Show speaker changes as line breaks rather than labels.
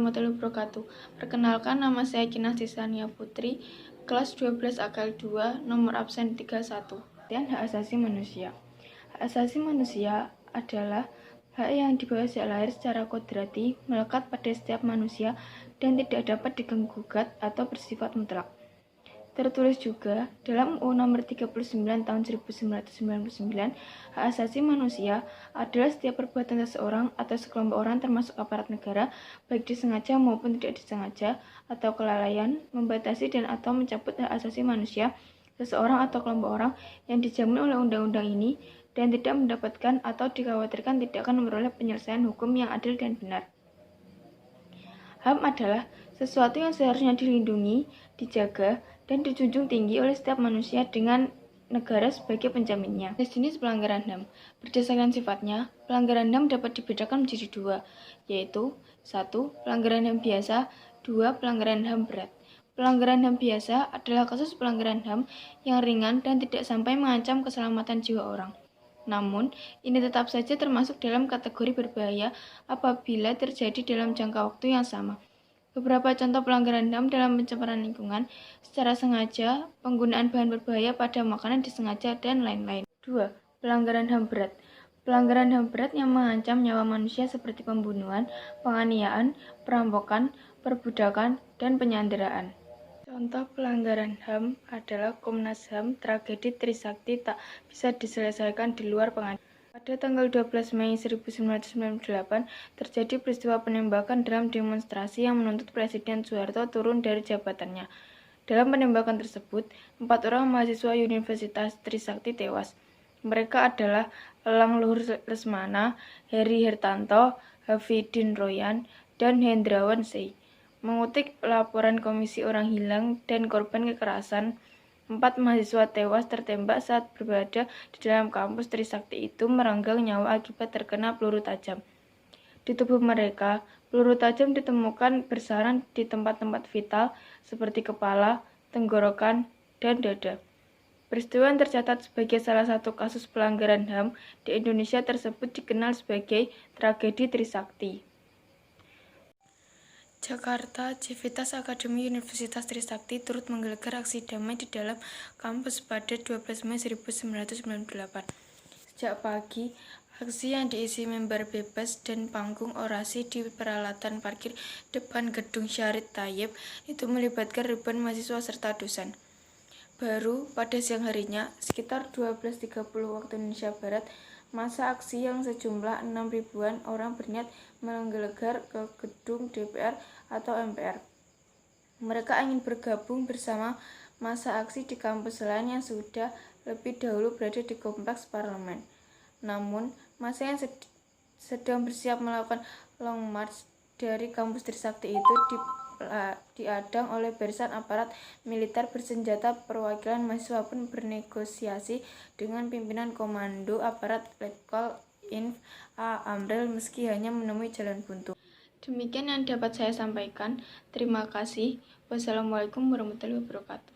warahmatullahi wabarakatuh. Perkenalkan, nama saya Kinasih Sania Putri, kelas 12 AKL 2, nomor absen 31. Dan hak asasi manusia. Hak asasi manusia adalah hak yang dibawa sejak lahir secara kodrati, melekat pada setiap manusia, dan tidak dapat diganggu-gugat atau bersifat mutlak. Tertulis juga dalam UU Nomor 39 Tahun 1999, hak asasi manusia adalah setiap perbuatan seseorang atau sekelompok orang termasuk aparat negara, baik disengaja maupun tidak disengaja, atau kelalaian, membatasi dan atau mencabut hak asasi manusia seseorang atau kelompok orang yang dijamin oleh undang-undang ini dan tidak mendapatkan atau dikhawatirkan tidak akan memperoleh penyelesaian hukum yang adil dan benar. HAM adalah sesuatu yang seharusnya dilindungi, dijaga, dan dijunjung tinggi oleh setiap manusia dengan negara sebagai penjaminnya. Jenis pelanggaran HAM. Berdasarkan sifatnya, pelanggaran HAM dapat dibedakan menjadi dua, yaitu 1. Pelanggaran HAM biasa, 2. Pelanggaran HAM berat. Pelanggaran HAM biasa adalah kasus pelanggaran HAM yang ringan dan tidak sampai mengancam keselamatan jiwa orang. Namun, ini tetap saja termasuk dalam kategori berbahaya apabila terjadi dalam jangka waktu yang sama. Beberapa contoh pelanggaran HAM dalam pencemaran lingkungan, secara sengaja, penggunaan bahan berbahaya pada makanan disengaja, dan lain-lain. 2. Pelanggaran HAM berat. Pelanggaran HAM berat yang mengancam nyawa manusia seperti pembunuhan, penganiayaan, perampokan, perbudakan, dan penyanderaan. Contoh pelanggaran HAM adalah Komnas HAM, tragedi Trisakti tak bisa diselesaikan di luar pengadilan. Pada tanggal 12 Mei 1998, terjadi peristiwa penembakan dalam demonstrasi yang menuntut Presiden Soeharto turun dari jabatannya. Dalam penembakan tersebut, 4 orang mahasiswa Universitas Trisakti tewas. Mereka adalah Elang Luhur Lesmana, Heri Hertanto, Hafidin Royan, dan Hendrawan Sei. Mengutip laporan Komisi Orang Hilang dan Korban Kekerasan, 4 mahasiswa tewas tertembak saat berada di dalam kampus Trisakti itu merenggang nyawa akibat terkena peluru tajam. Di tubuh mereka, peluru tajam ditemukan bersarang di tempat-tempat vital seperti kepala, tenggorokan, dan dada. Peristiwa yang tercatat sebagai salah satu kasus pelanggaran HAM di Indonesia tersebut dikenal sebagai tragedi Trisakti. Jakarta, Civitas Akademi Universitas Trisakti turut menggelar aksi damai di dalam kampus pada 12 Mei 1998. Sejak pagi, aksi yang diisi mimbar bebas dan panggung orasi di peralatan parkir depan gedung Syahrid Thayyib itu melibatkan ribuan mahasiswa serta dosen. Baru pada siang harinya, sekitar 12.30 waktu Indonesia Barat, masa aksi yang sejumlah 6.000-an orang berniat menggelegar ke gedung DPR atau MPR. Mereka ingin bergabung bersama masa aksi di kampus lain yang sudah lebih dahulu berada di kompleks parlemen. Namun, masa yang sedang bersiap melakukan long march dari kampus Trisakti itu diadang oleh barisan aparat militer bersenjata. Perwakilan mahasiswa pun bernegosiasi dengan pimpinan komando aparat Letkol Inf A. Amril meski hanya menemui jalan buntu. Demikian yang dapat saya sampaikan. Terima kasih. Wassalamualaikum warahmatullahi wabarakatuh.